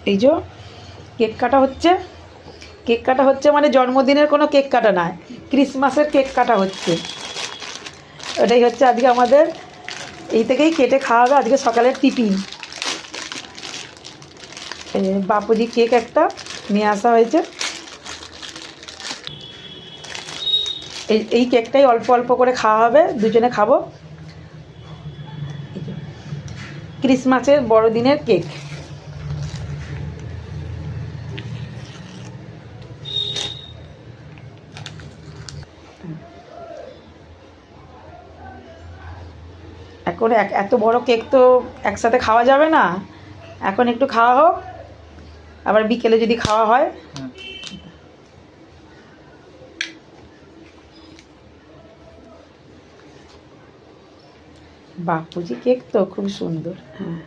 এই যে কেক কাটা হচ্ছে, কেক কাটা হচ্ছে মানে জন্মদিনের কোনো কেক কাটা নয়, ক্রিসমাসের কেক কাটা হচ্ছে। ওটাই হচ্ছে আজকে আমাদের, এই থেকেই কেটে খাওয়া হবে আজকে সকালের টিফিন। বাপুজি কেক একটা নিয়ে আসা হয়েছে, এই কেকটাই অল্প অল্প করে খাওয়া হবে, দুজনে খাবো। ক্রিসমাসের বড়দিনের কেক। এখন এত বড় কেক তো একসাথে খাওয়া যাবে না, এখন একটু খাওয়া হোক, আবার বিকেলে যদি খাওয়া হয়। বাপুজি কেক তো খুব সুন্দর। হ্যাঁ।